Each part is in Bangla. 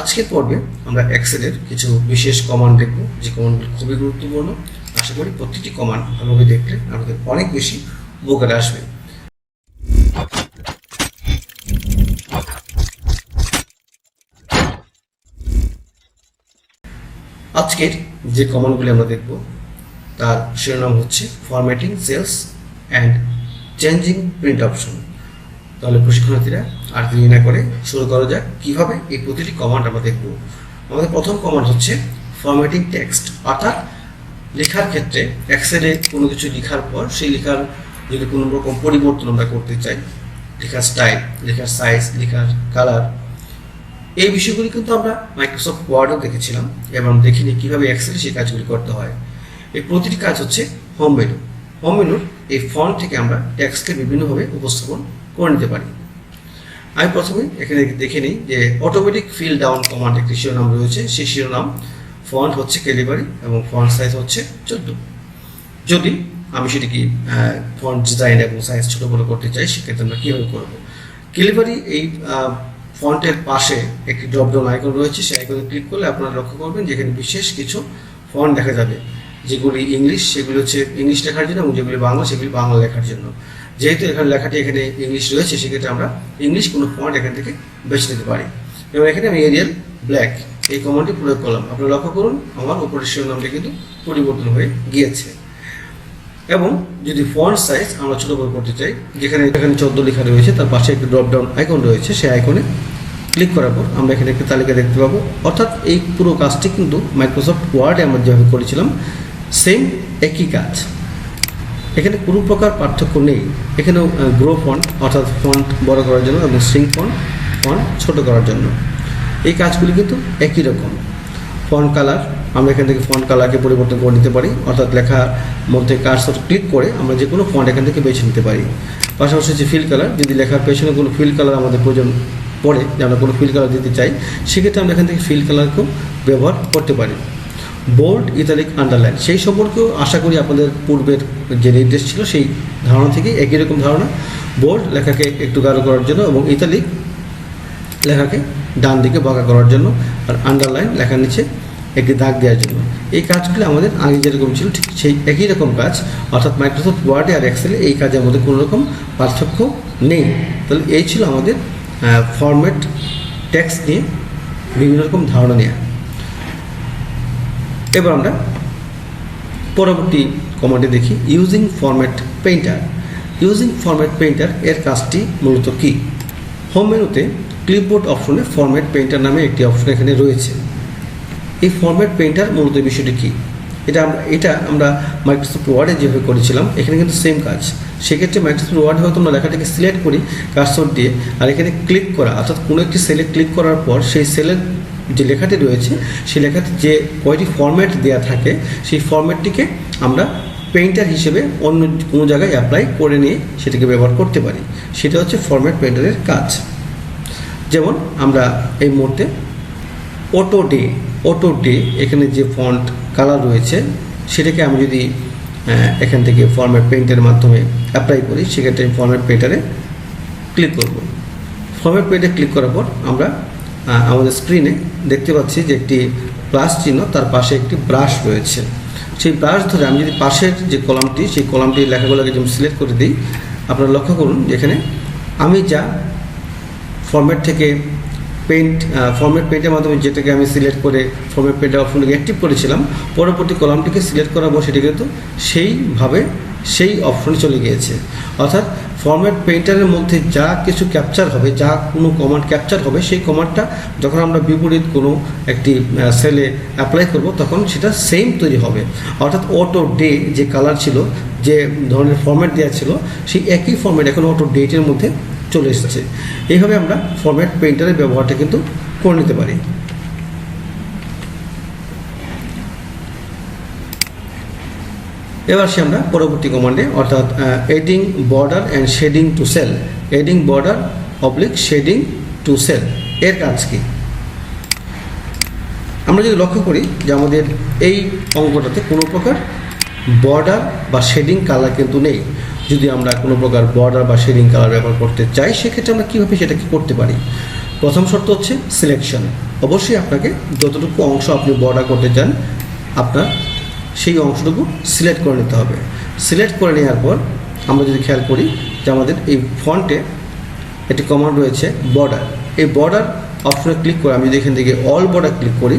আজকের পর্বে আমরা এক্সেলের কিছু বিশেষ কমান্ড দেখব, যে কমান্ডগুলো খুবই গুরুত্বপূর্ণ। আশা করি প্রতিটি কমান্ড ভালোভাবে দেখলে আমাদের অনেক বেশি উপকারে আসবে। আজকের যে কমান্ডগুলি আমরা দেখব তার শিরোনাম হচ্ছে formatting cells and changing print option. তাহলে প্রশিক্ষণার্থীরা আর দেরি না করে শুরু করা যাক কীভাবে এই প্রতিটি কমান্ড আমরা দেখব। আমাদের প্রথম কমান্ড হচ্ছে ফরম্যাটিং টেক্সট, অর্থাৎ লেখার ক্ষেত্রে এক্সেলে কোনো কিছু লেখার পর সেই লেখার যদি কোনো রকম পরিবর্তন আমরা করতে চাই, লেখার স্টাইল, লেখার সাইজ, লেখার কালার, এই বিষয়গুলি কিন্তু আমরা মাইক্রোসফট ওয়ার্ডেও দেখেছিলাম এবং দেখিনি কীভাবে এক্সেলে সেই কাজগুলি করতে হয়। এই প্রতিটি কাজ হচ্ছে হোম মেনু। হোম মেনুর এই ফন্ট থেকে আমরা টেক্সটকে বিভিন্নভাবে উপস্থাপন করে নিতে পারি। আমি প্রথমে এখানে দেখে নিই যে অটোমেটিক ফিল ডাউন কমান্ড একটি শিরোনাম রয়েছে। সেই শিরোনাম ফন্ট হচ্ছে ক্যালিবারি এবং ফন্ট সাইজ হচ্ছে 14। যদি আমি সেটিকে ফন্ট ডিজাইন এবং সাইজ ছোটো বড়ো করতে চাই, সেক্ষেত্রে আমরা কীভাবে করবো। ক্যালিবারি এই ফন্টের পাশে একটি ড্রপডাউন আইকন রয়েছে। সেই আইকনে ক্লিক করলে আপনারা লক্ষ্য করবেন যে এখানে বিশেষ কিছু ফন্ট দেখা যাবে। যেগুলি ইংলিশ সেগুলি হচ্ছে ইংলিশ লেখার জন্য, এবং যেগুলি বাংলা সেগুলি বাংলা লেখার জন্য। যেহেতু এখানে লেখাটি এখানে ইংলিশ রয়েছে, সেক্ষেত্রে আমরা ইংলিশ কোনো ফন্ট এখান থেকে বেছে নিতে পারি। এবং এখানে আমি এরিয়াল ব্ল্যাক এই কমান্ডটি প্রয়োগ করলাম। আপনারা লক্ষ্য করুন আমার উপরের শিরোনামটি কিন্তু পরিবর্তন হয়ে গিয়েছে। এবং যদি ফন্ট সাইজ আমরা ছোটো বড় করতে চাই, যেখানে 14 লেখা রয়েছে, তার পাশে একটি ড্রপডাউন আইকন রয়েছে। সেই আইকনে ক্লিক করার পর আমরা এখানে একটি তালিকা দেখতে পাবো। অর্থাৎ এই পুরো কাজটি কিন্তু মাইক্রোসফট ওয়ার্ডে আমরা যেভাবে করেছিলাম সেম একই কাজ। এখানে কোনো প্রকার পার্থক্য নেই। এখানেও গ্রো ফন্ট অর্থাৎ ফন্ট বড় করার জন্য এবং স্ট্রিং ফন্ট ছোট করার জন্য এই কাজগুলি কিন্তু একই রকম। ফন্ট কালার আমরা এখান থেকে ফন্ট কালারকে পরিবর্তন করে নিতে পারি, অর্থাৎ লেখার মধ্যে কার্সর ক্লিক করে আমরা যে কোনো ফন্ট এখান থেকে বেছে নিতে পারি। পাশাপাশি হচ্ছে ফিল কালার, যদি লেখার পেছনে কোনো ফিল কালার আমাদের প্রয়োজন পড়ে, যে আমরা কোনো ফিল কালার দিতে চাই, সেক্ষেত্রে আমরা এখান থেকে ফিল কালারকেও ব্যবহার করতে পারি। বোল্ড, ইতালিক, আন্ডারলাইন সেই সম্পর্কেও আশা করি আপনাদের পূর্বের যে নির্দেশ ছিল সেই ধারণা থেকে একই রকম ধারণা। বোল্ড লেখাকে একটু গাঢ় করার জন্য এবং ইতালিক লেখাকে ডান দিকে বাঁকা করার জন্য, আর আন্ডারলাইন লেখার নিচে একটি দাগ দেওয়ার জন্য। এই কাজগুলো আমাদের আগে যেরকম ছিল ঠিক সেই একই রকম কাজ। অর্থাৎ মাইক্রোসফট ওয়ার্ডে আর এক্সেলে এই কাজের মধ্যে কোনো রকম পার্থক্য নেই। তাহলে এই ছিল আমাদের ফরম্যাট টেক্সট নিয়ে বিভিন্ন রকম ধারণা নেওয়া। এবার আমরা পরবর্তী কমান্ডে দেখি using format painter. Using format painter এর কাজটি মূলত কী? হোম মেনুতে ক্লিপবোর্ড অপশনে ফরম্যাট পেইন্টার নামে একটি অপশন এখানে রয়েছে। এই ফরম্যাট পেইন্টার মূলত বিষয়টি কী? এটা আমরা মাইক্রোসফট ওয়ার্ডে যেভাবে করেছিলাম এখানে কিন্তু সেম কাজ। সেক্ষেত্রে মাইক্রোসফট ওয়ার্ডে হয়তো আমরা লেখাটাকে সিলেক্ট করি কার্সর দিয়ে, আর এখানে ক্লিক করা অর্থাৎ কোনো একটি সেলে ক্লিক করার পর সেই সেলের যে লেখাটি রয়েছে সেই লেখাতে যে কয়টি ফরম্যাট দেওয়া থাকে সেই ফরম্যাটটিকে আমরা পেইন্টার হিসেবে অন্য কোনো জায়গায় অ্যাপ্লাই করে নিয়ে সেটাকে ব্যবহার করতে পারি। সেটা হচ্ছে ফরম্যাট পেইন্টারের কাজ। যেমন আমরা এই মুহূর্তে অটো ডে এখানে যে ফন্ট কালার রয়েছে সেটাকে আমি যদি এখান থেকে ফরম্যাট পেইন্টারের মাধ্যমে অ্যাপ্লাই করি, সেক্ষেত্রে আমি ফরম্যাট পেইন্টারে ক্লিক করব। ফরম্যাট পেইন্টারে ক্লিক করার পর আমরা আমাদের স্ক্রিনে দেখতে পাচ্ছি যে একটি প্লাস চিহ্ন, তার পাশে একটি ব্রাশ রয়েছে। সেই ব্রাশ ধরে আমি যদি পাশের যে কলামটি সেই কলামটির লেখাগুলোকে যদি সিলেক্ট করে দিই, আপনারা লক্ষ্য করুন যেখানে আমি যা ফরম্যাট থেকে ফরম্যাট পেইন্টের মাধ্যমে যেটাকে আমি সিলেক্ট করে ফরম্যাট পেইন্টার অপশনটিকে অ্যাক্টিভ করেছিলাম, পরবর্তী কলামটিকে সিলেক্ট করার পর সেটি কিন্তু সেইভাবে সেই অপশনে চলে গিয়েছে। অর্থাৎ ফরম্যাট পেইন্টারের মধ্যে যা কিছু ক্যাপচার হবে, যা কোনো কমান্ড ক্যাপচার হবে, সেই কমান্ডটা যখন আমরা বিপরীত কোনো একটি সেলে অ্যাপ্লাই করব তখন সেটা সেম তৈরি হবে। অর্থাৎ অটো ডে যে কালার ছিল, যে ধরনের ফরম্যাট দেওয়া ছিল, সেই একই ফরম্যাট এখন অটো ডেটের মধ্যে চলে এসেছে। এইভাবে আমরা ফরম্যাট পেইন্টারের ব্যবহারটা কিন্তু করে নিতে পারি। এবার আমরা পরবর্তী কমান্ডে অর্থাৎ adding border and shading to cell, adding border oblique shading to cell এর কাজ কি? আমরা যদি লক্ষ্য করি যে আমাদের এই অঙ্কটাতে কোনো প্রকার বর্ডার বা শেডিং কালার কিন্তু নেই। যদি আমরা কোনো প্রকার বর্ডার বা শেডিং কালার ব্যবহার করতে চাই, সেক্ষেত্রে আমরা কীভাবে সেটাকে করতে পারি? প্রথম শর্ত হচ্ছে সিলেকশন। অবশ্যই আপনাকে যতটুকু অংশ আপনি বর্ডার করতে চান আপনার সেই অংশটুকু সিলেক্ট করে নিতে হবে। সিলেক্ট করে নেওয়ার পর আমরা যদি খেয়াল করি যে আমাদের এই ফন্টে একটি কমান্ড রয়েছে বর্ডার। এই বর্ডার অপশনে ক্লিক করে আমি যদি এখান থেকে অল বর্ডার ক্লিক করি,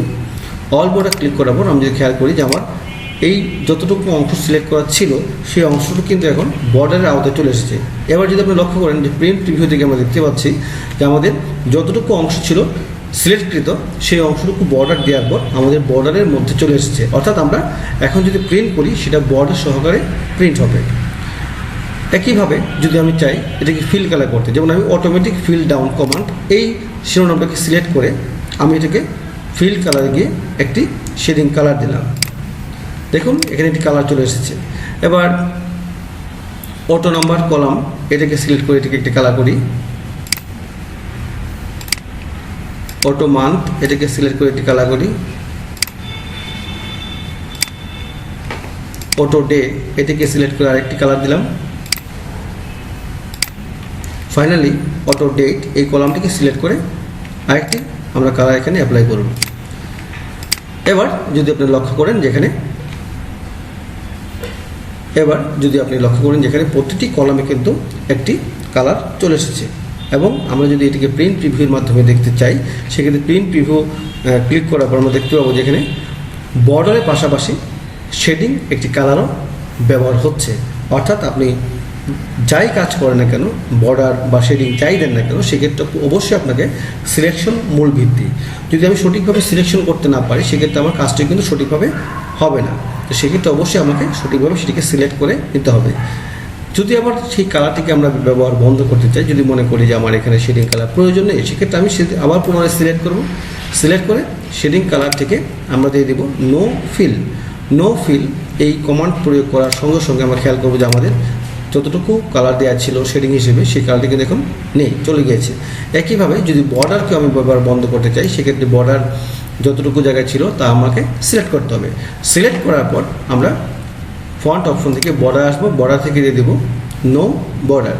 অল বর্ডার ক্লিক করার পর আমি যদি খেয়াল করি যে আমার এই যতটুকু অংশ সিলেক্ট করা ছিল সেই অংশটুকু কিন্তু এখন বর্ডারের আওতায় চলে এসেছে। এবার যদি আপনি লক্ষ্য করেন যে প্রিন্ট প্রিভিউ থেকে আমরা দেখতে পাচ্ছি যে আমাদের যতটুকু অংশ ছিল সিলেক্টকৃত সেই অংশটুকু বর্ডার দেওয়ার পর আমাদের বর্ডারের মধ্যে চলে এসেছে। অর্থাৎ আমরা এখন যদি প্রিন্ট করি সেটা বর্ডার সহকারে প্রিন্ট হবে। একইভাবে যদি আমি চাই এটাকে ফিল কালার করতে, যেমন আমি অটোমেটিক ফিল ডাউন কমান্ড এই শিরোনামটাকে সিলেক্ট করে আমি এটাকে ফিল কালারে গিয়ে একটি শেডিং কালার দিলাম। দেখুন এখানে একটি কালার চলে এসেছে। এবার অটো নাম্বার কলাম এটাকে সিলেক্ট করে এটাকে একটি কালার করি। অটো মান্থ এটাকে সিলেক্ট করে একটি কালার করি। অটো ডে এটাকে সিলেক্ট করে আরেকটি কালার দিলাম। ফাইনালি অটো ডেট এই কলামটিকে সিলেক্ট করে আরেকটি আমরা কালার এখানে অ্যাপ্লাই করব। এবার যদি আপনি লক্ষ্য করেন যেখানে প্রতিটি কলামে কিন্তু একটি কালার চলে এসেছে। এবং আমরা যদি এটিকে প্রিন্ট প্রিভিউর মাধ্যমে দেখতে চাই সেক্ষেত্রে প্রিন্ট প্রিভিউ ক্লিক করার পর আমরা দেখতে পাবো যেখানে বর্ডারের পাশাপাশি শেডিং একটি কালারও ব্যবহার হচ্ছে। অর্থাৎ আপনি যাই কাজ করেন না কেন, বর্ডার বা শেডিং যাই দেন না কেন, সেক্ষেত্রে অবশ্যই আপনাকে সিলেকশন মূল ভিত্তি। যদি আমি সঠিকভাবে সিলেকশন করতে না পারি সেক্ষেত্রে আমার কাজটি কিন্তু সঠিকভাবে হবে না। তো সেক্ষেত্রে অবশ্যই আমাকে সঠিকভাবে সেটিকে সিলেক্ট করে নিতে হবে। যদি আবার সেই কালারটিকে আমরা ব্যবহার বন্ধ করতে চাই, যদি মনে করি যে আমার এখানে শেডিং কালার প্রয়োজন নেই, সেক্ষেত্রে আমি আবার পুনরায় সিলেক্ট করব। সিলেক্ট করে শেডিং কালার থেকে আমরা দিয়ে দেব নো ফিল। নো ফিল এই কমান্ড প্রয়োগ করার সঙ্গে সঙ্গে আমরা খেয়াল করবো যে আমাদের যতটুকু কালার দেওয়া ছিল শেডিং হিসেবে সেই কালারটি কিন্তু এখন নেই, চলে গিয়েছে। একইভাবে যদি বর্ডারকে আমি ব্যবহার বন্ধ করতে চাই সেক্ষেত্রে বর্ডার যতটুকু জায়গায় ছিল তা আমাকে সিলেক্ট করতে হবে। সিলেক্ট করার পর আমরা ফন্ট অপশন থেকে বর্ডার আসবো, বর্ডার থেকে দিয়ে দেবো নো বর্ডার।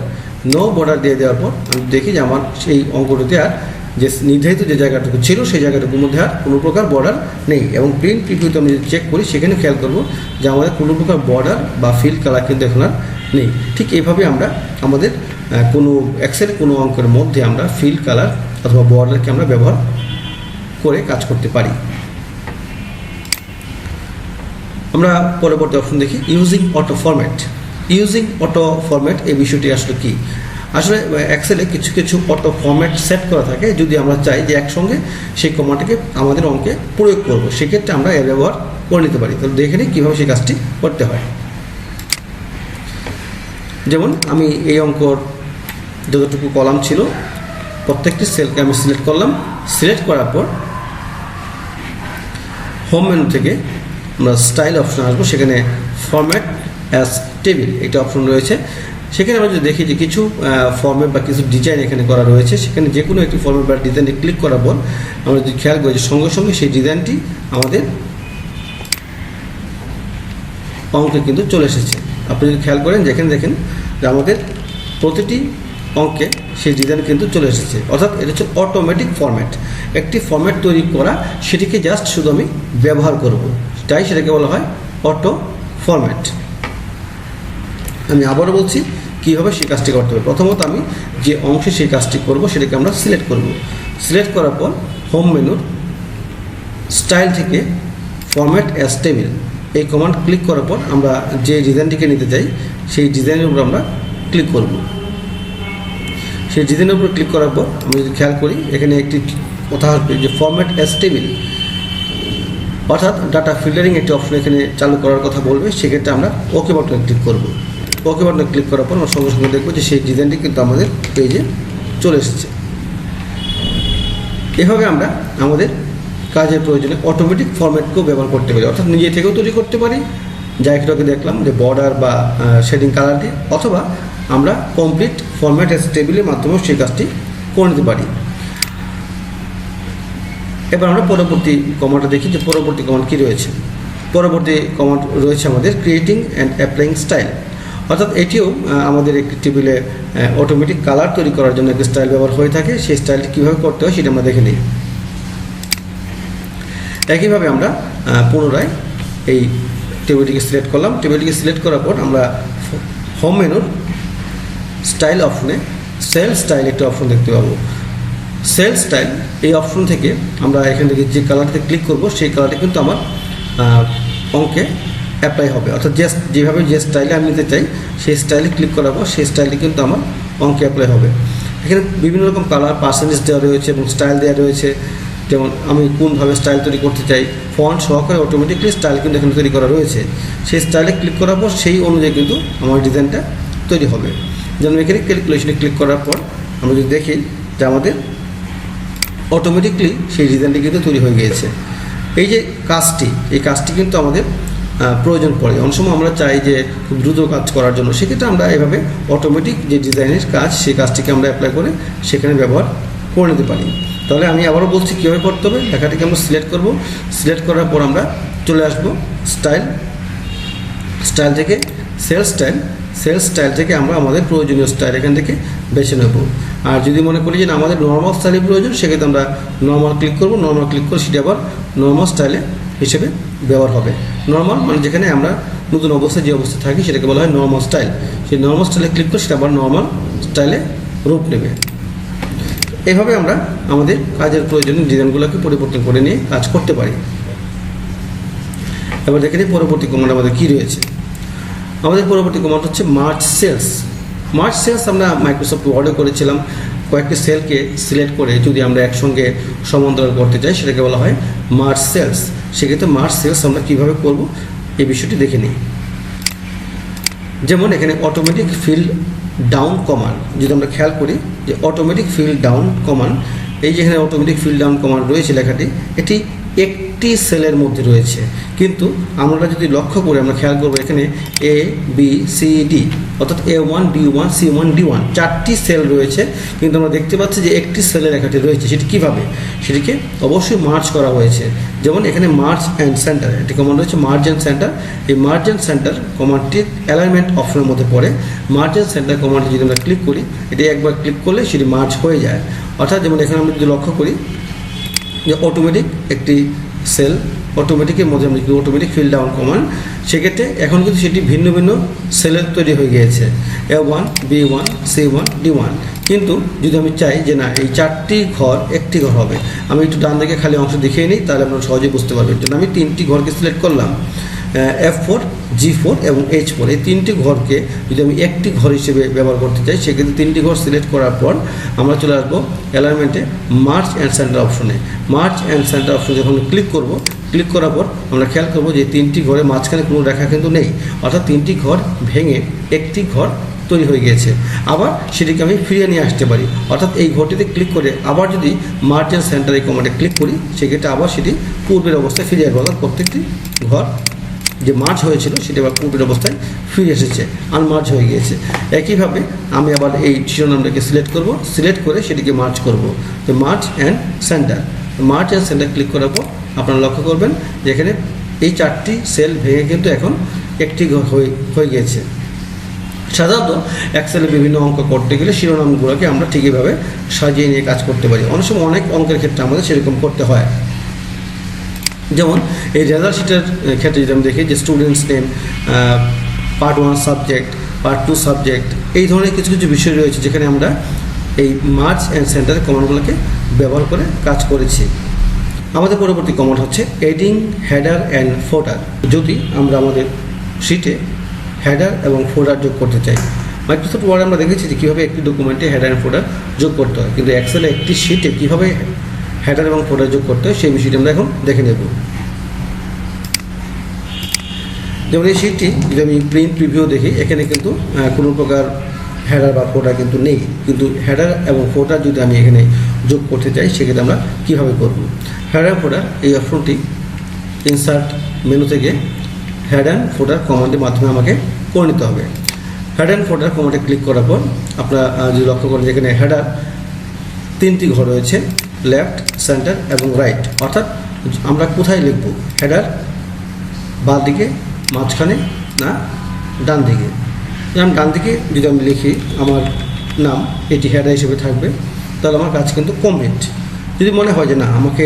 নো বর্ডার দিয়ে দেওয়ার পর আমি দেখি যে আমার সেই অঙ্কটিতে আর যে নির্ধারিত যে জায়গাটুকু ছিল সেই জায়গাটুকুর মধ্যে আর কোনো প্রকার বর্ডার নেই। এবং প্রিন্ট প্রিভিউতে আমি যদি চেক করি সেখানে খেয়াল করবো যে আমাদের কোনো প্রকার বর্ডার বা ফিল কালার কিন্তু এখন আর নেই। ঠিক এইভাবে আমরা আমাদের কোনো এক্সেল কোনো অঙ্কের মধ্যে আমরা ফিল কালার অথবা বর্ডারকে আমরা ব্যবহার করে কাজ করতে পারি। আমরা পরবর্তী অপশন দেখি using auto format. Using auto format এই বিষয়টি আসলে কি? আসলে এক্সেলে কিছু কিছু অটো ফরম্যাট সেট করা থাকে। যদি আমরা চাই যে একসঙ্গে সেই কমান্ডটিকে আমাদের অঙ্কে প্রয়োগ করব সেক্ষেত্রে আমরা এর ব্যবহার করে নিতে পারি। তাহলে দেখে নিই কীভাবে সেই কাজটি করতে হয়। যেমন আমি এই অঙ্কর যতটুকু কলাম ছিল প্রত্যেকটি সেলকে আমি সিলেক্ট করলাম। সিলেক্ট করার পর হোম মেনু থেকে আমরা স্টাইল অপশন আসবো, সেখানে ফরম্যাট অ্যাজ টেবিল একটা অপশন রয়েছে। সেখানে আমরা যদি দেখি যে কিছু ফরম্যাট বা কিছু ডিজাইন এখানে করা রয়েছে, সেখানে যে কোনো একটি ফরম্যাট বা ডিজাইনে ক্লিক করার পর আমরা যদি খেয়াল করি যে সঙ্গে সঙ্গে সেই ডিজাইনটি আমাদের অঙ্কে কিন্তু চলে এসেছে। আপনি যদি খেয়াল করেন যেখানে দেখেন যে আমাদের প্রতিটি অঙ্কে সেই ডিজাইন কিন্তু চলে এসেছে। অর্থাৎ এটা হচ্ছে অটোমেটিক ফরম্যাট। একটি ফরম্যাট তৈরি করা, সেটিকে জাস্ট শুধু আমি ব্যবহার করব, তাই সেটাকে বলা হয় অটো ফরম্যাট। আমি আবারও বলছি কীভাবে সেই কাজটি করতে হবে। প্রথমত আমি যে অংশে সেই কাজটি করব সেটাকে আমরা সিলেক্ট করব। সিলেক্ট করার পর হোম মেনুর স্টাইল থেকে ফরম্যাট অ্যাজ টেবিল এই কমান্ড ক্লিক করার পর আমরা যে ডিজাইনটিকে নিতে চাই সেই ডিজাইনের উপর আমরা ক্লিক করব। সেই ডিজাইনের উপর ক্লিক করার পর আমরা যদি খেয়াল করি এখানে একটি কথা আসবে যে ফরম্যাট অ্যাজ টেবিল, অর্থাৎ ডাটা ফিল্টারিং একটি অপশন এখানে চালু করার কথা বলবে। সেক্ষেত্রে আমরা ওকে বাটনে ক্লিক করব। ওকে বাটনে ক্লিক করার পর আমরা সঙ্গে সঙ্গে দেখব যে সেই ডিজাইনটি কিন্তু আমাদের পেজে চলে এসেছে। এভাবে আমরা আমাদের কাজের প্রয়োজনে অটোমেটিক ফরম্যাটকেও ব্যবহার করতে পারি, অর্থাৎ নিজে থেকেও তৈরি করতে পারি, যা একটুকে দেখলাম যে বর্ডার বা শেডিং কালার দিয়ে, অথবা আমরা কমপ্লিট ফরম্যাট অ্যাজ টেবিলের মাধ্যমেও সেই কাজটি করে নিতে পারি। এবার আমরা পরবর্তী কমান্ডটা দেখি যে পরবর্তী কমান্ড কী রয়েছে। পরবর্তী কমান্ড রয়েছে আমাদের ক্রিয়েটিং অ্যান্ড অ্যাপ্লাইং স্টাইল, অর্থাৎ এটিও আমাদের একটি টেবিলে অটোমেটিক কালার তৈরি করার জন্য একটি স্টাইল ব্যবহার হয়ে থাকে। সেই স্টাইলটি কীভাবে করতে হয় সেটা আমরা দেখে নিই। একইভাবে আমরা পুনরায় এই টেবিলটিকে সিলেক্ট করলাম। টেবিলটিকে সিলেক্ট করার পর আমরা হোম মেনুর স্টাইল অপশনে সেল স্টাইল একটি অপশন দেখতে পাবো। সেল স্টাইল এই অপশন থেকে আমরা এখান থেকে যে কালারটিতে ক্লিক করব সেই কালারটি কিন্তু আমার অঙ্কে অ্যাপ্লাই হবে। অর্থাৎ যেভাবে যে স্টাইলে আমি নিতে চাই সেই স্টাইলে ক্লিক করাবো, সেই স্টাইলটি কিন্তু আমার অঙ্কে অ্যাপ্লাই হবে। এখানে বিভিন্ন রকম কালার পার্সেন্টেজ দেওয়া রয়েছে এবং স্টাইল দেওয়া রয়েছে। যেমন আমি কোনভাবে স্টাইল তৈরি করতে চাই, ফন্ট সহকারে অটোমেটিকলি স্টাইল কিন্তু এখানে তৈরি করা রয়েছে। সেই স্টাইলে ক্লিক করার পর সেই অনুযায়ী কিন্তু আমার ডিজাইনটা তৈরি হবে। যেমন এখানে ক্যালকুলেশনে ক্লিক করার পর আমরা যদি দেখি যে আমাদের অটোমেটিকলি সেই ডিজাইনটি কিন্তু তৈরি হয়ে গিয়েছে। এই যে এই কাজটি কিন্তু আমাদের প্রয়োজন পড়ে। অনেক সময় আমরা চাই যে খুব দ্রুত কাজ করার জন্য, সেক্ষেত্রে আমরা এভাবে অটোমেটিক যে ডিজাইনের কাজ সেই কাজটিকে আমরা অ্যাপ্লাই করে সেখানে ব্যবহার করে নিতে পারি। তাহলে আমি আবারও বলছি কীভাবে করতে হবে। লেখাটিকে আমরা সিলেক্ট করব, সিলেক্ট করার পর আমরা চলে আসব স্টাইল থেকে সেল স্টাইল থেকে আমরা আমাদের প্রয়োজনীয় স্টাইল এখান থেকে বেছে নেব। আর যদি মনে করি যে আমাদের নর্মাল স্টাইলের প্রয়োজন, সেক্ষেত্রে আমরা নর্মাল ক্লিক করব। নর্মাল ক্লিক করে সেটা আবার নর্মাল স্টাইলে হিসেবে ব্যবহার হবে। নর্মাল মানে যেখানে আমরা নতুন অবস্থায় যে অবস্থায় থাকি সেটাকে বলা হয় নর্মাল স্টাইল। সেই নর্মাল স্টাইলে ক্লিক করে সেটা আবার নর্মাল স্টাইলে রূপ নেবে। এভাবে আমরা আমাদের কাজের প্রয়োজনীয় ডিজাইনগুলোকে পরিবর্তন করে নিয়ে কাজ করতে পারি। এবার দেখে নিই পরবর্তী কমান্ড আমাদের কী রয়েছে। আমাদের পরবর্তী কমান্ড হচ্ছে মার্জ সেলস। আমরা মাইক্রোসফট ওয়ার্ডে করেছিলাম। কয়েকটি সেলকে সিলেক্ট করে যদি আমরা একসঙ্গে সমান্তরাল করতে চাই সেটাকে বলা হয় মার্জ সেলস। সেক্ষেত্রে মার্জ সেলস আমরা কীভাবে করব এই বিষয়টি দেখে নিই। যেমন এখানে অটোমেটিক ফিল ডাউন কমান্ড যদি আমরা খেয়াল করি যে অটোমেটিক ফিল ডাউন কমান্ড, এই যেখানে অটোমেটিক ফিল ডাউন কমান্ড রয়েছে লেখাটি, এটি একটি সেলের মধ্যে রয়েছে। কিন্তু আমরা যদি লক্ষ্য করে আমরা খেয়াল করবো এখানে A B C D অর্থাৎ A1 B1 C1 D1 চারটি সেল রয়েছে, কিন্তু আমরা দেখতে পাচ্ছি যে একটি সেলে লেখাটি রয়েছে। সেটি কীভাবে? সেটিকে অবশ্যই মার্জ করা হয়েছে। যেমন এখানে মার্জ অ্যান্ড সেন্টার একটি কমান্ড রয়েছে, মার্জ অ্যান্ড সেন্টার। এই মার্জ অ্যান্ড সেন্টার কমান্ডটি অ্যালাইনমেন্ট অপশনের মধ্যে পড়ে। মার্জ অ্যান্ড সেন্টার কমান্ডটি যদি আমরা ক্লিক করি, এটি একবার ক্লিক করলে সেটি মার্জ হয়ে যায়। অর্থাৎ যেমন এখানে আমরা যদি লক্ষ্য করি যে অটোমেটিক একটি সেল, অটোমেটিকের মধ্যে আমরা যদি অটোমেটিক ফিল ডাউন কমান্ড, সেক্ষেত্রে এখন কিন্তু সেটি ভিন্ন ভিন্ন সেলের তৈরি হয়ে গিয়েছে, A1 B1 C1 D1। কিন্তু যদি আমি চাই যে না এই চারটি ঘর একটি ঘর হবে, আমি একটু ডান দিকে খালি অংশ দেখিয়ে নিই, তাহলে আপনারা সহজে বুঝতে পারবেন। জন্য আমি তিনটি ঘরকে সিলেক্ট করলাম, F4 G4 এবং H4। এই তিনটি ঘরকে যদি আমি একটি ঘর হিসেবে ব্যবহার করতে চাই, সেক্ষেত্রে তিনটি ঘর সিলেক্ট করার পর আমরা চলে আসবো অ্যালাইনমেন্টে মার্জ অ্যান্ড সেন্টার অপশনে। মার্জ অ্যান্ড সেন্টার অপশনে যখন ক্লিক করব, ক্লিক করার পর আমরা খেয়াল করবো যে তিনটি ঘরের মাঝখানে কোনো রেখা কিন্তু নেই, অর্থাৎ তিনটি ঘর ভেঙে একটি ঘর তৈরি হয়ে গিয়েছে। আবার সেটিকে আমি ফিরিয়ে নিয়ে আসতে পারি, অর্থাৎ এই ঘরটিতে ক্লিক করে আবার যদি মার্জ অ্যান্ড সেন্টার এই কমান্ডে ক্লিক করি, সেক্ষেত্রে আবার সেটি পূর্বের অবস্থায় ফিরে আসবে। অর্থাৎ প্রত্যেকটি ঘর যে মার্জ হয়েছিল সেটা আবার পূর্বের অবস্থায় ফিরে এসেছে, আনমার্জ হয়ে গিয়েছে। একইভাবে আমি আবার এই শিরোনামটাকে সিলেক্ট করব, সিলেক্ট করে সেটিকে মার্জ করব। তো মার্জ অ্যান্ড সেন্টার ক্লিক করার পর আপনারা লক্ষ্য করবেন যে এখানে এই চারটি সেল ভেঙে কিন্তু এখন একটি ঘর হয়ে গিয়েছে। সাধারণত এক্সেলে বিভিন্ন অঙ্ক করতে গেলে শিরোনামগুলোকে আমরা ঠিক এইভাবে সাজিয়ে নিয়ে কাজ করতে পারি। অনেক সময় অনেক অঙ্কের ক্ষেত্রে আমাদের সেরকম করতে হয়। যেমন এই রেজাল্ট শিটের ক্ষেত্রে যদি আমি দেখি যে students name, part 1 subject, part 2 subject, এই ধরনের কিছু কিছু বিষয় রয়েছে যেখানে আমরা এই মার্জ অ্যান্ড সেন্টার কমান্ডগুলোকে ব্যবহার করে কাজ করেছি। আমাদের পরবর্তী কমান্ড হচ্ছে এডিং হেডার অ্যান্ড ফোটার। যদি আমরা আমাদের শিটে হেডার এবং ফোল্ডার যোগ করতে চাই, মাইক্রোসফট ওয়ার্ডে আমরা দেখেছি যে কীভাবে একটি ডকুমেন্টে হেডার অ্যান্ড ফোল্ডার যোগ করতে হয়, কিন্তু এক্সেলে একটি শিটে কীভাবে হেডার এবং ফোল্ডার যোগ করতে হয় সেই বিষয়টি আমরা এখন দেখে নেব। যেমন এই শিটটি যদি আমি প্রিন্ট প্রিভিউ দেখি, এখানে কিন্তু কোনো প্রকার হেডার বা ফোল্ডার কিন্তু নেই, কিন্তু হেডার এবং ফোল্ডার যদি আমি এখানে যোগ করতে চাই সেক্ষেত্রে আমরা কীভাবে করব। হেডার ফোল্ডার এই অপশনটি ইনসার্ট মেনু থেকে হেড অ্যান্ড ফোল্ডার কমান্ডের মাধ্যমে আমাকে করে নিতে হবে। হেড অ্যান্ড ফোল্ডার কমান্ডে ক্লিক করার পর আপনারা যদি লক্ষ্য করেন যেখানে হেডার তিনটি ঘর রয়েছে, লেফট, সেন্টার এবং রাইট। অর্থাৎ আমরা কোথায় লিখব, হেডার বাঁ দিকে, মাঝখানে না ডান দিকে। যেমন ডান দিকে যদি আমি লিখি আমার নাম, এটি হেডার হিসেবে থাকবে, তাহলে আমার কাজ কিন্তু কমপ্লিট। যদি মনে হয় যে না আমাকে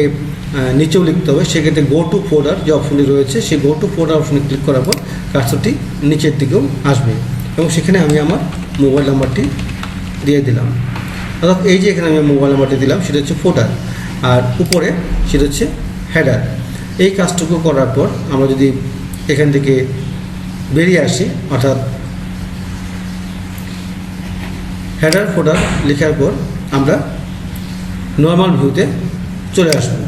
নিচেও লিখতে হবে, সেক্ষেত্রে গো টু ফোল্ডার যে অপশনটি রয়েছে সেই গো টু ফোল্ডার অপশনে ক্লিক করার পর কার্সরটি নিচের দিকেও আসবে এবং সেখানে আমি আমার মোবাইল নাম্বারটি দিয়ে দিলাম। অর্থাৎ এই যে এখানে আমি মোবাইল নাম্বারটি দিলাম সেটা হচ্ছে ফোল্ডার, আর উপরে সেটা হচ্ছে হেডার। এই কাজটুকু করার পর আমরা যদি এখান থেকে বেরিয়ে আসি, অর্থাৎ হেডার ফোল্ডার লেখার পর আমরা নর্মাল ভিউতে চলে আসবো।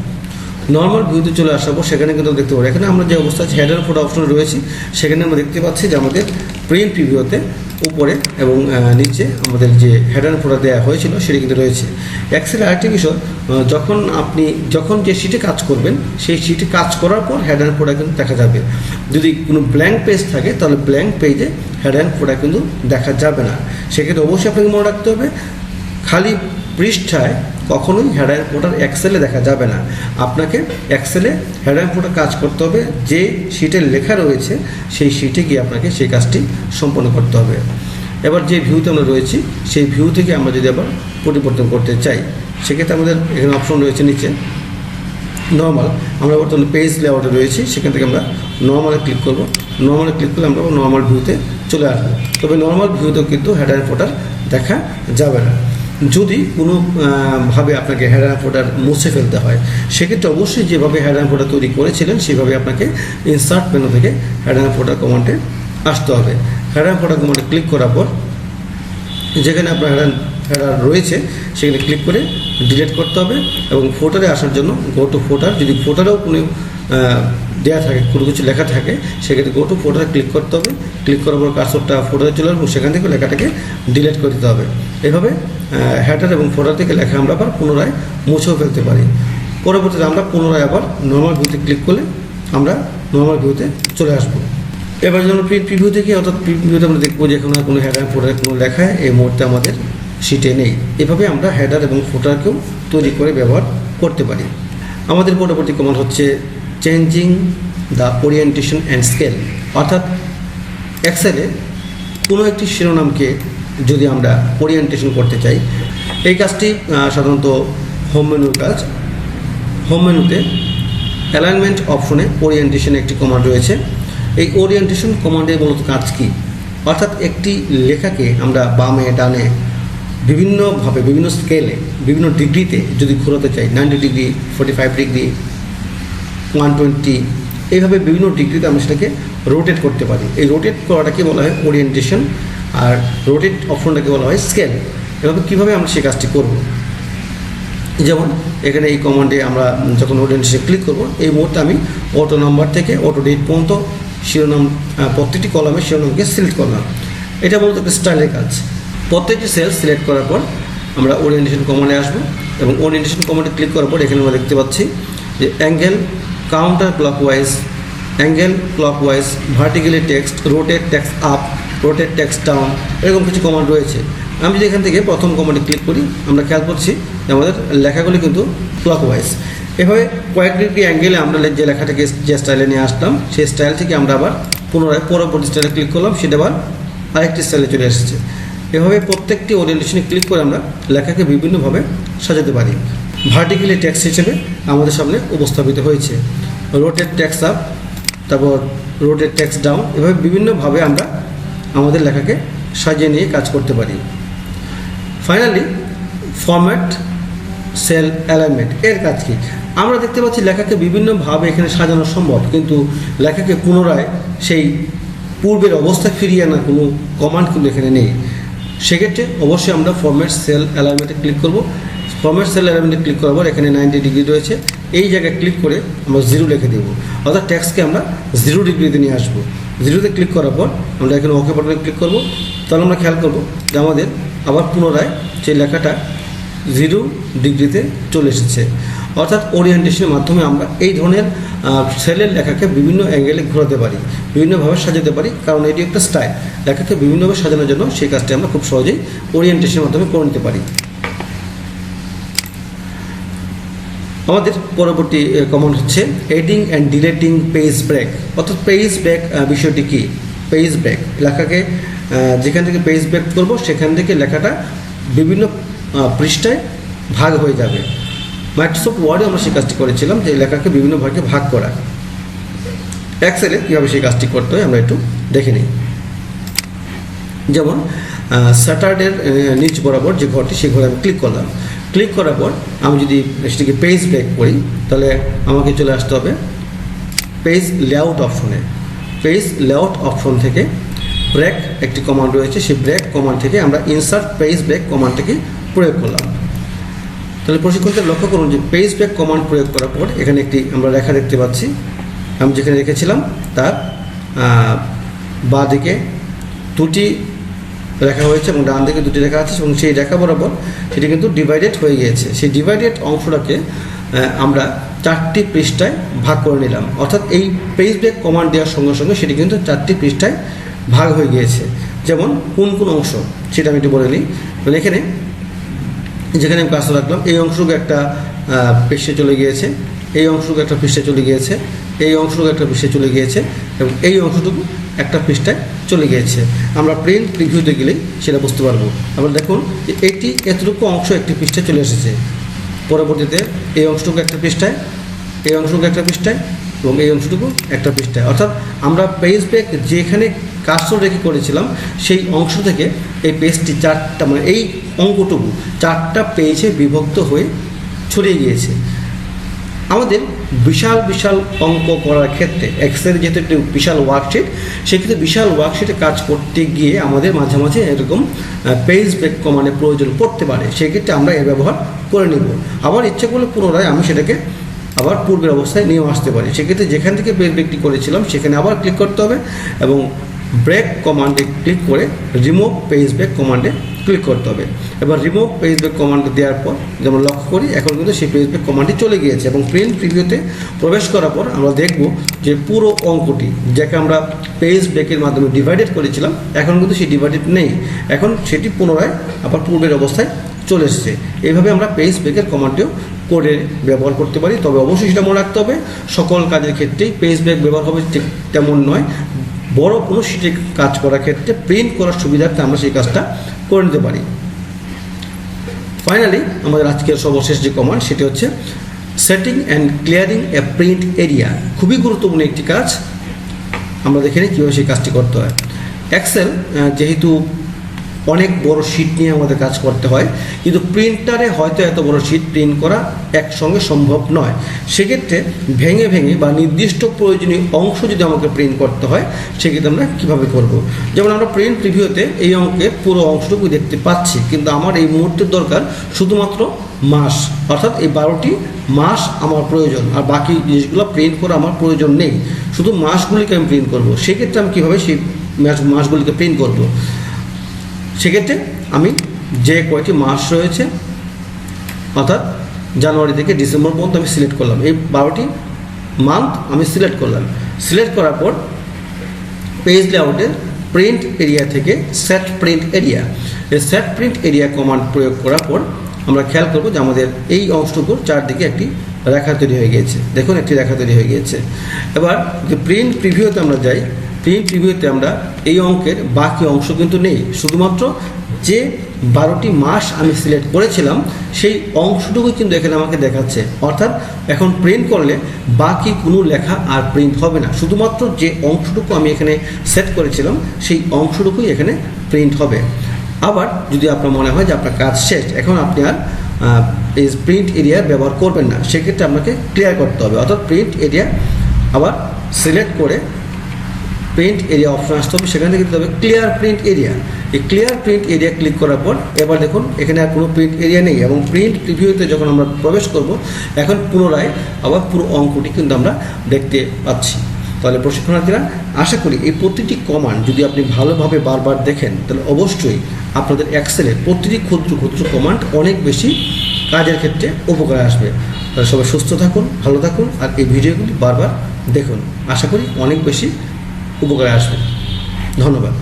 নর্মাল ভিউতে চলে আসার পর সেখানে কিন্তু দেখতে পাবো এখানে আমরা যে অবস্থা আছে হেডার ফোল্ডার অপশনে রয়েছি, সেখানে আমরা দেখতে পাচ্ছি যে আমাদের প্রিন্ট প্রিভিউতে উপরে এবং নিচে আমাদের যে হেডার ফোল্ডার দেওয়া হয়েছিল সেটি কিন্তু রয়েছে। এক্সেল আরেকটি বিষয়, যখন যে শিটে কাজ করবেন সেই শিটে কাজ করার পর হেডার ফোল্ডার কিন্তু দেখা যাবে। যদি কোনো ব্ল্যাঙ্ক পেজ থাকে তাহলে ব্ল্যাঙ্ক পেজে হেডার ফোল্ডার কিন্তু দেখা যাবে না। সেক্ষেত্রে অবশ্যই আপনাকে মনে রাখতে হবে খালি পৃষ্ঠায় কখনোই হেডার ফোল্ডার এক্সেলে দেখা যাবে না। আপনাকে এক্সেলে হেডার ফোল্ডার কাজ করতে হবে, যে শিটে লেখা রয়েছে সেই শিটে গিয়ে আপনাকে সেই কাজটি সম্পন্ন করতে হবে। এবার যে ভিউতে আমরা রয়েছি সেই ভিউ থেকে আমরা যদি আবার পরিবর্তন করতে চাই, সেক্ষেত্রে আমাদের এখানে অপশন রয়েছে নিচে নর্মাল। আমরা বর্তমানে পেজ লেআউটে রয়েছি, সেখান থেকে আমরা নর্মালে ক্লিক করব। নর্মালে ক্লিক করলে আমরা নর্মাল ভিউতে চলে আসবো। তবে নর্মাল ভিউতেও কিন্তু হেডার ফোল্ডার দেখা যাবে না। যদি কোনো ভাবে আপনাকে হেডার ফোল্ডার মুছে ফেলতে হয়, সেক্ষেত্রে অবশ্যই যেভাবে হেডার ফোল্ডার তৈরি করেছিলেন সেভাবে আপনাকে ইনসার্ট মেনু থেকে হেডার ফোল্ডার কমান্ডে আসতে হবে। হেডার ফোল্ডার কমান্ডে ক্লিক করার পর যেখানে আপনার হেডার রয়েছে সেখানে ক্লিক করে ডিলিট করতে হবে এবং ফোল্ডারে আসার জন্য গো টু ফোল্ডার, যদি ফোল্ডারেও কোনো দেওয়া থাকে, কোনো কিছু লেখা থাকে, সেক্ষেত্রে গো টু ফোল্ডারে ক্লিক করতে হবে। ক্লিক করার পর কার্সরটা ফোল্ডারে চলে আসবে, সেখান থেকে লেখাটাকে ডিলিট করে দিতে হবে। এভাবে হেডার এবং ফোল্ডার থেকে লেখা আমরা আবার পুনরায় মুছেও ফেলতে পারি। পরবর্তীতে আমরা পুনরায় আবার নর্মাল ভিউতে ক্লিক করলে আমরা নর্মাল ভিউতে চলে আসবো। এবার যেমন প্রিন্ট প্রিভিউ থেকে, অর্থাৎ প্রিন্ট প্রিভিউতে আমরা দেখবো যে এখন কোনো হেডার ফোল্ডারে কোনো লেখা এই মুহূর্তে আমাদের শিটে নেই। এভাবে আমরা হেডার এবং ফোল্ডারকেও তৈরি করে ব্যবহার করতে পারি। আমাদের পরবর্তী কমান্ড হচ্ছে changing the orientation and scale. অর্থাৎ এক্সেলে কোনো একটি শিরোনামকে যদি আমরা ওরিয়েন্টেশন করতে চাই, এই কাজটি সাধারণত হোম মেনুর কাজ। হোম মেনুতে অ্যালাইনমেন্ট অপশনে ওরিয়েন্টেশন একটি কমান্ড রয়েছে। এই ওরিয়েন্টেশন কমান্ডের মূলত কাজ কী? অর্থাৎ একটি লেখাকে আমরা বামে ডানে বিভিন্নভাবে বিভিন্ন স্কেলে বিভিন্ন ডিগ্রিতে যদি ঘোরাতে চাই, 90 ডিগ্রি, 45 ডিগ্রি, 120, এইভাবে বিভিন্ন ডিগ্রিতে আমরা সেটাকে রোটেট করতে পারি। এই রোটেট করাটাকে বলা হয় ওরিয়েন্টেশন, আর রোটেট অপশনটাকে বলা হয় স্কেল। এভাবে কীভাবে আমরা সেই কাজটি করব? যেমন এখানে এই কমান্ডে আমরা যখন ওরিয়েন্টেশনে ক্লিক করব, এই মুহূর্তে আমি অটো নাম্বার থেকে অটো ডেট পর্যন্ত শিরোনাম, প্রত্যেকটি কলামের শিরোনামকে সিলেক্ট করলাম। এটা মূলত একটা স্টাইলের কাজ। প্রত্যেকটি সেল সিলেক্ট করার পর আমরা ওরিয়েন্টেশন কমান্ডে আসবো এবং ওরিয়েন্টেশন কমান্ডে ক্লিক করার পর এখানে আমরা দেখতে পাচ্ছি যে angle, counter clockwise, angle clockwise, vertically text, rotate text up, rotate text down, এরকম কিছু কমান্ড রয়েছে। আমি যদি এখান থেকে প্রথম কমান্ডে ক্লিক করি, আমরা খেয়াল করছি যে আমাদের লেখাগুলি কিন্তু ক্লকওয়াইজ। এভাবে কয়েক ডিগ্রি অ্যাঙ্গেলে আমরা যে লেখাটাকে যে স্টাইলে নিয়ে আসলাম, সেই স্টাইল থেকে আমরা আবার পুনরায় পরবর্তী স্টাইলে ক্লিক করলাম, সেটা আবার আরেকটি স্টাইলে চলে এসেছে। এভাবে প্রত্যেকটি ওরিয়েন্টেশনে ক্লিক করে আমরা লেখাকে বিভিন্নভাবে সাজাতে পারি। ভার্টিক্যালি টেক্সট হিসেবে আমাদের সামনে উপস্থাপিত হয়েছে, রোটেট টেক্সট আপ, তারপর রোটেট টেক্সট ডাউন। এভাবে বিভিন্নভাবে আমরা আমাদের লেখাকে সাজিয়ে নিয়ে কাজ করতে পারি। ফাইনালি ফরম্যাট সেল অ্যালাইনমেন্ট, এর কাজ কি? আমরা দেখতে পাচ্ছি লেখাকে বিভিন্নভাবে এখানে সাজানো সম্ভব, কিন্তু লেখাকে পুনরায় সেই পূর্বের অবস্থায় ফিরিয়ে আনার কোনো কমান্ড কিন্তু এখানে নেই। সেক্ষেত্রে অবশ্যই আমরা ফরম্যাট সেল অ্যালাইনমেন্টে ক্লিক করব। ফরম্যাট সেল অ্যালাইনমেন্টে ক্লিক করার পর এখানে 90 ডিগ্রি রয়েছে, এই জায়গায় ক্লিক করে আমরা 0 লিখে দেবো, অর্থাৎ টেক্সটকে আমরা 0 ডিগ্রিতে নিয়ে আসবো। 0তে ক্লিক করার পর আমরা এখানে ওকে বাটনে ক্লিক করব। তাহলে আমরা খেয়াল করব যে আমাদের আবার পুনরায় সেই লেখাটা 0 ডিগ্রিতে চলে এসেছে। অর্থাৎ ওরিয়েন্টেশনের মাধ্যমে আমরা এই ধরনের সেলের লেখাকে বিভিন্ন অ্যাঙ্গেলে ঘোরাতে পারি, বিভিন্নভাবে সাজাতে পারি, কারণ এটি একটা স্টাইল। লেখাকে বিভিন্নভাবে সাজানোর জন্য সেই কাজটি আমরা খুব সহজেই ওরিয়েন্টেশনের মাধ্যমে করে নিতে পারি। আমাদের পরবর্তী কমান্ড হচ্ছে adding and deleting page break. অর্থাৎ পেজ ব্রেক বিষয়টি কী? পেজ ব্রেক লেখাকে যেখান থেকে পেজ ব্রেক করব সেখান থেকে লেখাটা বিভিন্ন পৃষ্ঠায় ভাগ হয়ে যাবে। মাইক্রোসফট ওয়ার্ডে আমরা সেই কাজটি করেছিলাম যে লেখাকে বিভিন্ন ভাগে ভাগ করা। এক্সেলে কীভাবে সেই কাজটি করতে হয় আমরা একটু দেখে নিই। যেমন স্যাটারডের নিচ বরাবর যে ঘরটি সেই ঘরে আমি ক্লিক করলাম। ক্লিক করার পর আমি যদি সেটিকে পেজ ব্রেক করি তাহলে আমাকে চলে আসতে হবে পেজ লেআউট অপশনে। পেজ লেআউট অপশন থেকে ব্রেক একটি কমান্ড রয়েছে, সেই ব্রেক কমান্ড থেকে আমরা ইনসার্ট পেজ ব্রেক কমান্ডটাকে প্রয়োগ করলাম। তাহলে প্রশিক্ষণটা লক্ষ্য করুন যে পেজ ব্রেক কমান্ড প্রয়োগ করার পর এখানে একটি আমরা রেখা দেখতে পাচ্ছি। আমি যেখানে রেখেছিলাম তার বাঁ দিকে দুটি রেখা হয়েছে এবং ডান দিকে দুটি রেখা আছে এবং সেই রেখা বরাবর সেটি কিন্তু ডিভাইডেড হয়ে গিয়েছে। সেই ডিভাইডেড অংশটাকে আমরা 4টি পৃষ্ঠায় ভাগ করে নিলাম, অর্থাৎ এই পেজ ব্রেক কমান্ড দেওয়ার সঙ্গে সঙ্গে সেটি কিন্তু 4টি পৃষ্ঠায় ভাগ হয়ে গিয়েছে। যেমন কোন কোন অংশ সেটা আমি একটু বলে নিই। মানে এখানে যেখানে আমি কাজটা রাখলাম এই অংশটুকু একটা পৃষ্ঠায় চলে গিয়েছে, এই অংশটুকু একটা পৃষ্ঠায় চলে গিয়েছে, এই অংশটুকু একটা পৃষ্ঠায় চলে গিয়েছে এবং এই অংশটুকু একটা পৃষ্ঠায় চলে গিয়েছে। আমরা প্রিন্ট প্রিভিউতে গেলেই সেটা বুঝতে পারবো। আবার দেখুন যে এটি এতটুকু অংশ একটি পৃষ্ঠায় চলে এসেছে, পরবর্তীতে এই অংশটুকু একটা পৃষ্ঠায়, এই অংশটুকু একটা পৃষ্ঠায় এবং এই অংশটুকু একটা পৃষ্ঠায়। অর্থাৎ আমরা পেজ ব্রেক যেখানে কার্সর রেখে করেছিলাম সেই অংশ থেকে এই পেজটি 4টা মানে এই অঙ্কটুকু 4টা পেজে বিভক্ত হয়ে ছড়িয়ে গিয়েছে। আমাদের বিশাল বিশাল অঙ্ক করার ক্ষেত্রে এক্সেল যেহেতু একটি বিশাল ওয়ার্কশিট, সেক্ষেত্রে বিশাল ওয়ার্কশিটে কাজ করতে গিয়ে আমাদের মাঝে মাঝে এরকম পেজ ব্রেক কমান্ডের প্রয়োজন পড়তে পারে, সেক্ষেত্রে আমরা এর ব্যবহার করে নিব। আবার ইচ্ছে করলে পুনরায় আমি সেটাকে আবার পূর্বের অবস্থায় নিয়ে আসতে পারি। সেক্ষেত্রে যেখান থেকে পেজ ব্রেকটি করেছিলাম সেখানে আবার ক্লিক করতে হবে এবং ব্রেক কমান্ডে ক্লিক করে রিমুভ পেজ ব্রেক কমান্ডে ক্লিক করতে হবে। এবার রিমুভ পেজ ব্রেক কমান্ড দেওয়ার পর যেমন লক্ষ্য করি এখন কিন্তু সেই পেজ ব্রেক কমান্ডটি চলে গিয়েছে এবং প্রিন্ট প্রিভিউতে প্রবেশ করার পর আমরা দেখব যে পুরো অঙ্কটি যাকে আমরা পেজ ব্রেকের মাধ্যমে ডিভাইডেড করেছিলাম এখন কিন্তু সেই ডিভাইডেড নেই, এখন সেটি পুনরায় আবার পূর্বের অবস্থায় চলে এসেছে। এইভাবে আমরা পেজ ব্রেকের কমান্ডটিও করে ব্যবহার করতে পারি। তবে অবশ্যই সেটা মনে রাখতে হবে সকল কাজের ক্ষেত্রেই পেজ ব্রেক ব্যবহার হবে ঠিক তেমন নয়। বড় কোনো শিটে কাজ করার ক্ষেত্রে প্রিন্ট করার সুবিধার্থে আমরা সেই কাজটা করে নিতে পারি। ফাইনালি আমাদের আজকের সর্বশেষ যে কমান্ড সেটি হচ্ছে setting and clearing A print area. খুবই গুরুত্বপূর্ণ একটি কাজ, আমরা দেখে নিই কীভাবে সেই কাজটি করতে হয়। এক্সেল যেহেতু অনেক বড় শিট নিয়ে আমাদের কাজ করতে হয়, কিন্তু প্রিন্টারে হয়তো এত বড় শিট প্রিন্ট করা একসঙ্গে সম্ভব নয়। সেক্ষেত্রে ভেঙে ভেঙে বা নির্দিষ্ট প্রয়োজনীয় অংশ যদি আমাকে প্রিন্ট করতে হয় সেক্ষেত্রে আমরা কীভাবে করব। যেমন আমরা প্রিন্ট প্রিভিউতে এই অঙ্কের পুরো অংশটুকু দেখতে পাচ্ছি, কিন্তু আমার এই মুহূর্তের দরকার শুধুমাত্র মাস, অর্থাৎ এই 12টি মাস আমার প্রয়োজন, আর বাকি জিনিসগুলো প্রিন্ট করা আমার প্রয়োজন নেই, শুধু মাসগুলিকে আমি প্রিন্ট করব। সেক্ষেত্রে আমি কীভাবে সেই মাসগুলিকে প্রিন্ট করব? সেক্ষেত্রে আমি যে কয়টি মাস রয়েছে অর্থাৎ জানুয়ারি থেকে ডিসেম্বর পর্যন্ত আমি সিলেক্ট করলাম, এই 12টি মান্থ আমি সিলেক্ট করলাম। সিলেক্ট করার পর পেজ লেআউটের প্রিন্ট এরিয়া থেকে সেট প্রিন্ট এরিয়া, এই সেট প্রিন্ট এরিয়া কমান্ড প্রয়োগ করার পর আমরা খেয়াল করবো যে আমাদের এই অংশটুকুর চারদিকে একটি রেখা তৈরি হয়ে গিয়েছে। দেখুন একটি রেখা তৈরি হয়ে গিয়েছে। এবার যে প্রিন্ট প্রিভিউতে আমরা যাই, প্রিন্ট প্রিভিউতে আমরা এই অঙ্কের বাকি অংশ কিন্তু নেই, শুধুমাত্র যে 12টি মাস আমি সিলেক্ট করেছিলাম সেই অংশটুকু কিন্তু এখানে আমাকে দেখাচ্ছে। অর্থাৎ এখন প্রিন্ট করলে বাকি কোনো লেখা আর প্রিন্ট হবে না, শুধুমাত্র যে অংশটুকু আমি এখানে সেট করেছিলাম সেই অংশটুকুই এখানে প্রিন্ট হবে। আবার যদি আপনার মনে হয় যে আপনার কাজ শেষ, এখন আপনি আর এই প্রিন্ট এরিয়া ব্যবহার করবেন না, সেক্ষেত্রে আপনাকে ক্লিয়ার করতে হবে। অর্থাৎ প্রিন্ট এরিয়া আবার সিলেক্ট করে প্রিন্ট এরিয়া অপশন আসতে হবে, সেখান থেকে দিতে হবে ক্লিয়ার প্রিন্ট এরিয়া। এই ক্লিয়ার প্রিন্ট এরিয়া ক্লিক করার পর এবার দেখুন এখানে আর কোনো প্রিন্ট এরিয়া নেই এবং প্রিন্ট প্রিভিউতে যখন আমরা প্রবেশ করব এখন পুনরায় আবার পুরো অঙ্কটি কিন্তু আমরা দেখতে পাচ্ছি। তাহলে প্রশিক্ষণার্থীরা আশা করি এই প্রতিটি কমান্ড যদি আপনি ভালোভাবে বারবার দেখেন তাহলে অবশ্যই আপনাদের এক্সেলের প্রতিটি ক্ষুদ্র ক্ষুদ্র কমান্ড অনেক বেশি কাজের ক্ষেত্রে উপকারে আসবে। তাহলে সবাই সুস্থ থাকুন, ভালো থাকুন আর এই ভিডিওগুলি বারবার দেখুন, আশা করি অনেক বেশি উপকারে আসবে। ধন্যবাদ।